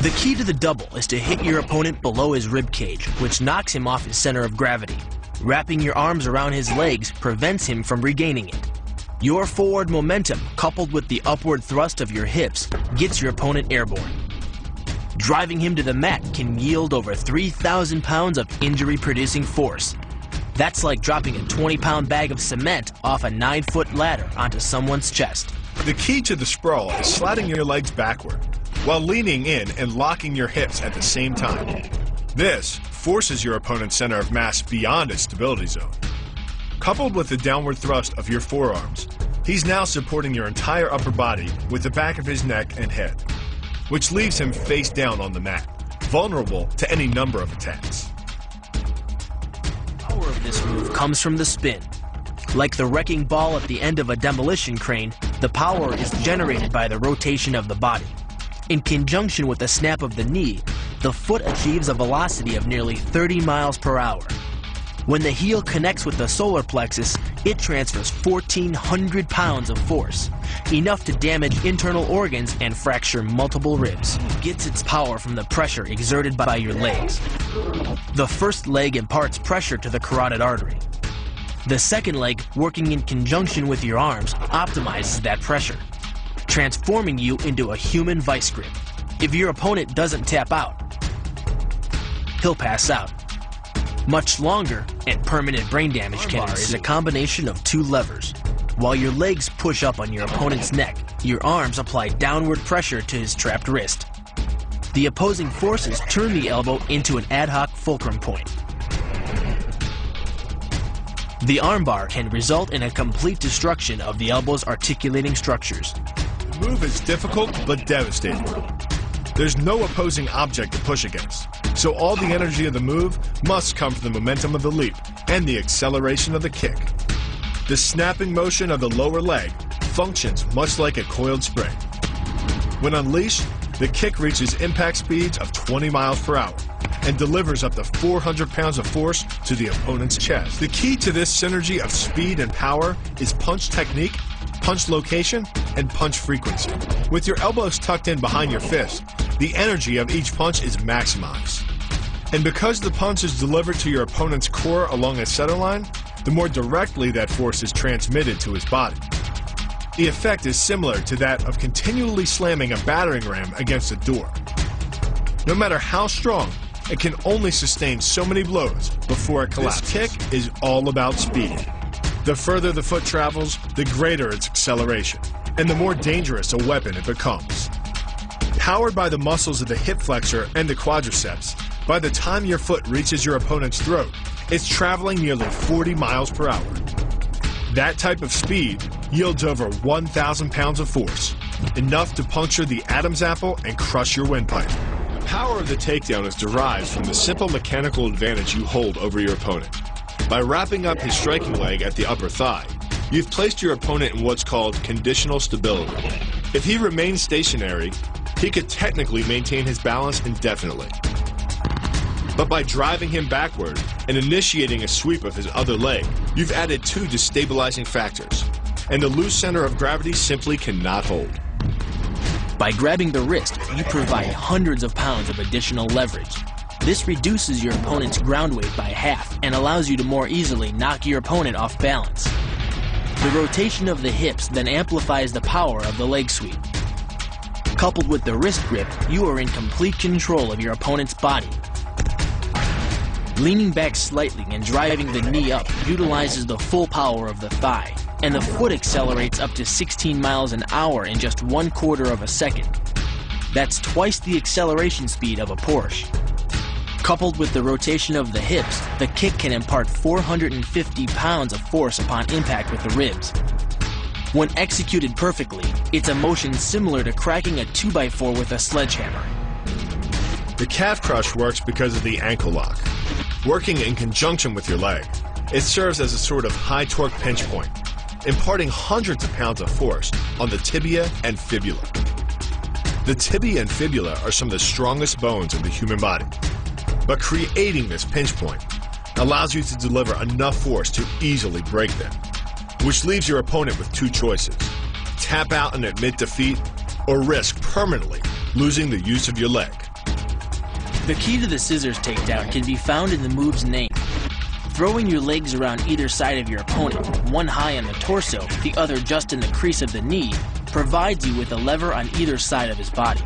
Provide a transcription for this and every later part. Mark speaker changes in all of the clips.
Speaker 1: The key to the double is to hit your opponent below his rib cage, which knocks him off his center of gravity. Wrapping your arms around his legs prevents him from regaining it. Your forward momentum, coupled with the upward thrust of your hips, gets your opponent airborne. Driving him to the mat can yield over 3,000 pounds of injury-producing force. That's like dropping a 20-pound bag of cement off a 9-foot ladder onto someone's chest.
Speaker 2: The key to the sprawl is sliding your legs backward, while leaning in and locking your hips at the same time. This forces your opponent's center of mass beyond its stability zone. Coupled with the downward thrust of your forearms, he's now supporting your entire upper body with the back of his neck and head, which leaves him face down on the mat, vulnerable to any number of attacks.
Speaker 1: The power of this move comes from the spin. Like the wrecking ball at the end of a demolition crane, the power is generated by the rotation of the body. In conjunction with the snap of the knee, the foot achieves a velocity of nearly 30 miles per hour. When the heel connects with the solar plexus, it transfers 1,400 pounds of force, enough to damage internal organs and fracture multiple ribs. It gets its power from the pressure exerted by your legs. The first leg imparts pressure to the carotid artery. The second leg, working in conjunction with your arms, optimizes that pressure, transforming you into a human vice grip. If your opponent doesn't tap out, he'll pass out. Much longer and permanent brain damage can ensue. Is a combination of two levers. While your legs push up on your opponent's neck, your arms apply downward pressure to his trapped wrist. The opposing forces turn the elbow into an ad hoc fulcrum point. The armbar can result in a complete destruction of the elbow's articulating structures.
Speaker 2: The move is difficult but devastating. There's no opposing object to push against, so all the energy of the move must come from the momentum of the leap and the acceleration of the kick. The snapping motion of the lower leg functions much like a coiled spring. When unleashed, the kick reaches impact speeds of 20 miles per hour and delivers up to 400 pounds of force to the opponent's chest. The key to this synergy of speed and power is punch technique, punch location, and punch frequency. With your elbows tucked in behind your fist, the energy of each punch is maximized. And because the punch is delivered to your opponent's core along a center line, the more directly that force is transmitted to his body. The effect is similar to that of continually slamming a battering ram against a door. No matter how strong, it can only sustain so many blows before it collapses. This kick is all about speed. The further the foot travels, the greater its acceleration, and the more dangerous a weapon it becomes. Powered by the muscles of the hip flexor and the quadriceps, by the time your foot reaches your opponent's throat, it's traveling nearly 40 miles per hour. That type of speed yields over 1,000 pounds of force, enough to puncture the Adam's apple and crush your windpipe. The power of the takedown is derived from the simple mechanical advantage you hold over your opponent. By wrapping up his striking leg at the upper thigh, you've placed your opponent in what's called conditional stability. If he remains stationary, he could technically maintain his balance indefinitely. But by driving him backward and initiating a sweep of his other leg, you've added two destabilizing factors, and the loose center of gravity simply cannot hold.
Speaker 1: By grabbing the wrist, you provide hundreds of pounds of additional leverage. This reduces your opponent's ground weight by half and allows you to more easily knock your opponent off balance. The rotation of the hips then amplifies the power of the leg sweep. Coupled with the wrist grip, you are in complete control of your opponent's body. Leaning back slightly and driving the knee up utilizes the full power of the thigh, and the foot accelerates up to 16 miles an hour in just 1/4 of a second. That's twice the acceleration speed of a Porsche. Coupled with the rotation of the hips, the kick can impart 450 pounds of force upon impact with the ribs. When executed perfectly, it's a motion similar to cracking a 2x4 with a sledgehammer.
Speaker 2: The calf crush works because of the ankle lock. Working in conjunction with your leg, it serves as a sort of high torque pinch point, imparting hundreds of pounds of force on the tibia and fibula. The tibia and fibula are some of the strongest bones of the human body, but creating this pinch point allows you to deliver enough force to easily break them, which leaves your opponent with two choices: tap out and admit defeat, or risk permanently losing the use of your leg.
Speaker 1: The key to the scissors takedown can be found in the move's name. Throwing your legs around either side of your opponent, one high on the torso, the other just in the crease of the knee, provides you with a lever on either side of his body.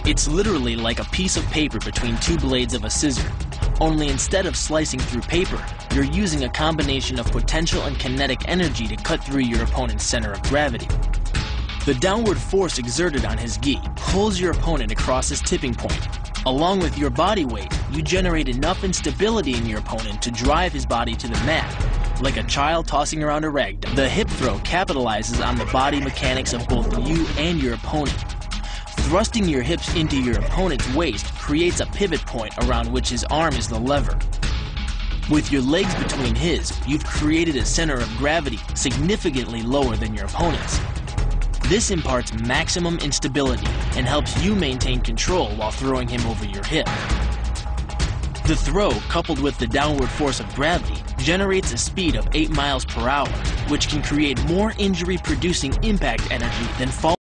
Speaker 1: It's literally like a piece of paper between two blades of a scissor, only instead of slicing through paper, you're using a combination of potential and kinetic energy to cut through your opponent's center of gravity. The downward force exerted on his gi pulls your opponent across his tipping point. Along with your body weight, you generate enough instability in your opponent to drive his body to the mat, like a child tossing around a rag doll. The hip throw capitalizes on the body mechanics of both you and your opponent. Thrusting your hips into your opponent's waist creates a pivot point around which his arm is the lever. With your legs between his, you've created a center of gravity significantly lower than your opponent's. This imparts maximum instability and helps you maintain control while throwing him over your hip. The throw, coupled with the downward force of gravity, generates a speed of 8 miles per hour, which can create more injury-producing impact energy than falling.